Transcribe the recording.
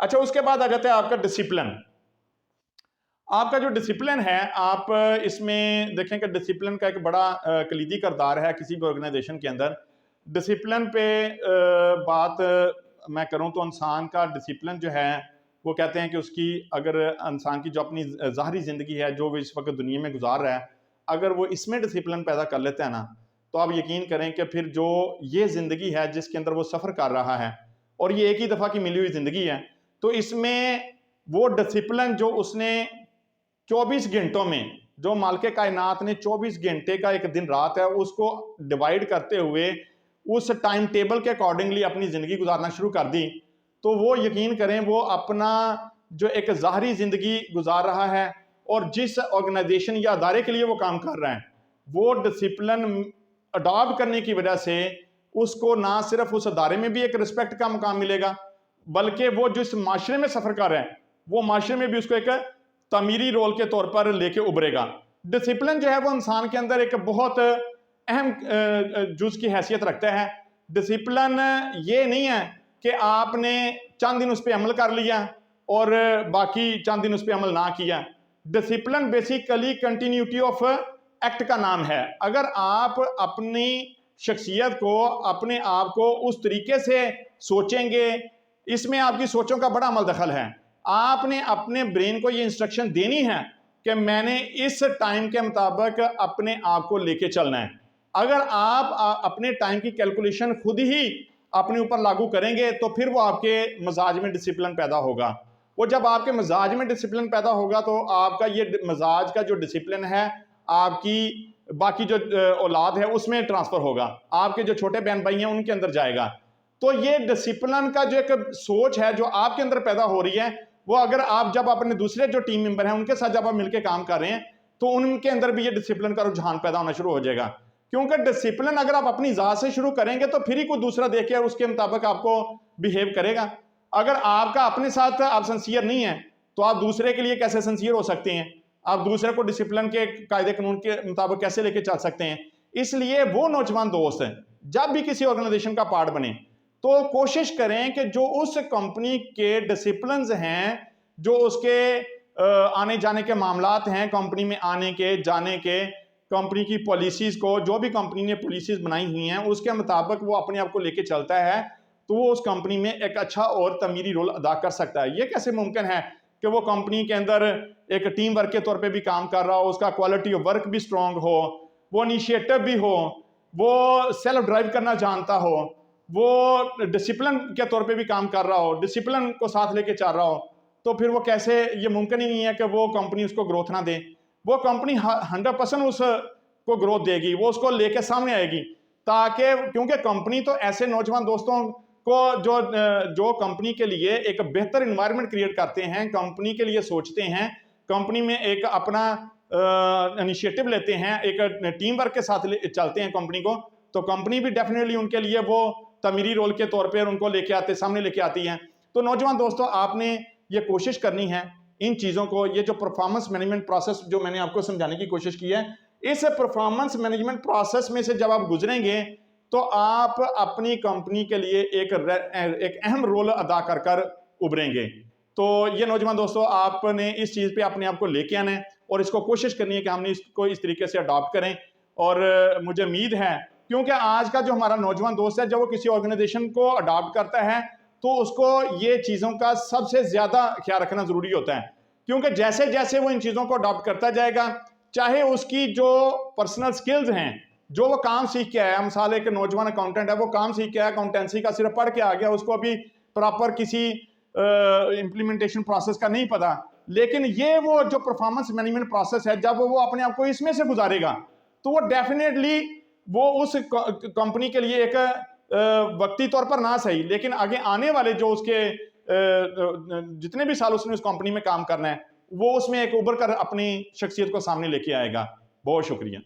अच्छा, उसके बाद आ जाता है आपका डिसिप्लिन। आपका जो डिसिप्लिन है, आप इसमें देखें कि डिसिप्लिन का एक बड़ा कलीदी किरदार है किसी भी ऑर्गेनाइजेशन के अंदर। डिसिप्लिन पे बात मैं करूं तो इंसान का डिसिप्लिन जो है, वो कहते हैं कि उसकी अगर इंसान की जो अपनी ज़ाहरी ज़िंदगी है जो वो इस वक्त दुनिया में गुजार रहा है, अगर वो इसमें डिसिप्लिन पैदा कर लेते हैं ना, तो आप यकीन करें कि फिर जो ये ज़िंदगी है जिसके अंदर वो सफ़र कर रहा है, और ये एक ही दफ़ा की मिली हुई ज़िंदगी है, तो इसमें वो डिसिप्लिन जो उसने 24 घंटों में, जो मालिक कायनात ने 24 घंटे का एक दिन रात है उसको डिवाइड करते हुए उस टाइम टेबल के अकॉर्डिंगली अपनी ज़िंदगी गुजारना शुरू कर दी, तो वो यकीन करें वो अपना जो एक ज़ाहरी ज़िंदगी गुजार रहा है और जिस ऑर्गेनाइजेशन या अदारे के लिए वो काम कर रहा है, वो डिसिप्लिन अडॉप्ट करने की वजह से उसको ना सिर्फ उस अदारे में भी एक रिस्पेक्ट का मुकाम मिलेगा, बल्कि वो जिस माशरे में सफ़र कर रहा है वो माशरे में भी उसको एक तमीरी रोल के तौर पर लेके उभरेगा। डिसिप्लिन जो है वो इंसान के अंदर एक बहुत अहम जुज़ की हैसियत रखता है। डिसिप्लिन ये नहीं है कि आपने चंद दिन उस पर अमल कर लिया और बाकी चंद दिन उस पर अमल ना किया। Discipline basically continuity of act का नाम है। अगर आप अपनी शख्सियत को, अपने आप को उस तरीके से सोचेंगे, इसमें आपकी सोचों का बड़ा अमल दखल है। आपने अपने ब्रेन को ये इंस्ट्रक्शन देनी है कि मैंने इस टाइम के मुताबिक अपने आप को लेके चलना है। अगर आप अपने टाइम की कैलकुलेशन खुद ही अपने ऊपर लागू करेंगे तो फिर वो आपके मिजाज में डिसिप्लिन पैदा होगा। वो जब आपके मिजाज में डिसिप्लिन पैदा होगा तो आपका ये मिजाज का जो डिसिप्लिन है आपकी बाकी जो औलाद है उसमें ट्रांसफर होगा, आपके जो छोटे बहन भाई हैं उनके अंदर जाएगा। तो ये डिसिप्लिन का जो एक सोच है जो आपके अंदर पैदा हो रही है, वो अगर आप जब अपने दूसरे जो टीम मेंबर हैं उनके साथ जब आप मिलकर काम कर रहे हैं तो उनके अंदर भी ये डिसिप्लिन का रुझान पैदा होना शुरू हो जाएगा। क्योंकि डिसिप्लिन अगर आप अपनी जात से शुरू करेंगे तो फिर ही कोई दूसरा देख के उसके मुताबिक आपको बिहेव करेगा। अगर आपका अपने साथ आप सिंसियर नहीं है तो आप दूसरे के लिए कैसे सिंसियर हो सकते हैं? आप दूसरे को डिसिप्लिन के कायदे कानून के मुताबिक कैसे लेके चल सकते हैं? इसलिए वो नौजवान दोस्त जब भी किसी ऑर्गेनाइजेशन का पार्ट बने तो कोशिश करें कि जो उस कंपनी के डिसिप्लिन्स हैं, जो उसके आने जाने के मामलात हैं, कंपनी में आने के जाने के, कंपनी की पॉलिसीज़ को, जो भी कंपनी ने पॉलिसीज़ बनाई हुई हैं उसके मुताबिक वो अपने आप को लेके चलता है, तो वो उस कंपनी में एक अच्छा और तमीरी रोल अदा कर सकता है। ये कैसे मुमकिन है कि वो कंपनी के अंदर एक टीम वर्क के तौर पे भी काम कर रहा हो, उसका क्वालिटी ऑफ वर्क भी स्ट्रॉन्ग हो, वो इनिशिएटिव भी हो, वो सेल्फ ड्राइव करना जानता हो, वो डिसिप्लिन के तौर पे भी काम कर रहा हो, डिसिप्लिन को साथ लेके चल रहा हो, तो फिर वो कैसे, ये मुमकिन ही नहीं है कि वो कंपनी उसको ग्रोथ ना दे। वो कंपनी 100% उसको ग्रोथ देगी, वो उसको लेके सामने आएगी, ताकि क्योंकि कंपनी तो ऐसे नौजवान दोस्तों को जो कंपनी के लिए एक बेहतर इन्वायरमेंट क्रिएट करते हैं, कंपनी के लिए सोचते हैं, कंपनी में एक अपना इनिशिएटिव लेते हैं, एक टीम वर्क के साथ चलते हैं कंपनी को, तो कंपनी भी डेफिनेटली उनके लिए वो तमीरी रोल के तौर पर उनको लेके सामने लेके आती है। तो नौजवान दोस्तों, आपने ये कोशिश करनी है इन चीज़ों को, ये जो परफॉर्मेंस मैनेजमेंट प्रोसेस जो मैंने आपको समझाने की कोशिश की है, इस परफॉर्मेंस मैनेजमेंट प्रोसेस में से जब आप गुजरेंगे तो आप अपनी कंपनी के लिए एक अहम रोल अदा कर कर उभरेंगे। तो ये नौजवान दोस्तों, आपने इस चीज़ पे अपने आप को लेके आना है और इसको कोशिश करनी है कि हमने इसको इस तरीके से अडॉप्ट करें। और मुझे उम्मीद है, क्योंकि आज का जो हमारा नौजवान दोस्त है, जब वो किसी ऑर्गेनाइजेशन को अडॉप्ट करता है तो उसको ये चीज़ों का सबसे ज़्यादा ख्याल रखना ज़रूरी होता है, क्योंकि जैसे जैसे वो इन चीज़ों को अडॉप्ट करता जाएगा, चाहे उसकी जो पर्सनल स्किल्स हैं, जो वो काम सीख के आया, मिसाल एक नौजवान अकाउंटेंट है, वो काम सीख के आया, अकाउंटेंसी का सिर्फ पढ़ के आ गया, उसको अभी प्रॉपर किसी इम्प्लीमेंटेशन प्रोसेस का नहीं पता, लेकिन ये वो जो परफॉर्मेंस मैनेजमेंट प्रोसेस है, जब वो अपने आप को इसमें से गुजारेगा तो वो डेफिनेटली वो उस कंपनी के लिए एक वक्ती तौर पर ना सही, लेकिन आगे आने वाले जो उसके जितने भी साल उसने उस कंपनी में काम करना है, वो उसमें एक उभर कर अपनी शख्सियत को सामने लेके आएगा। बहुत शुक्रिया।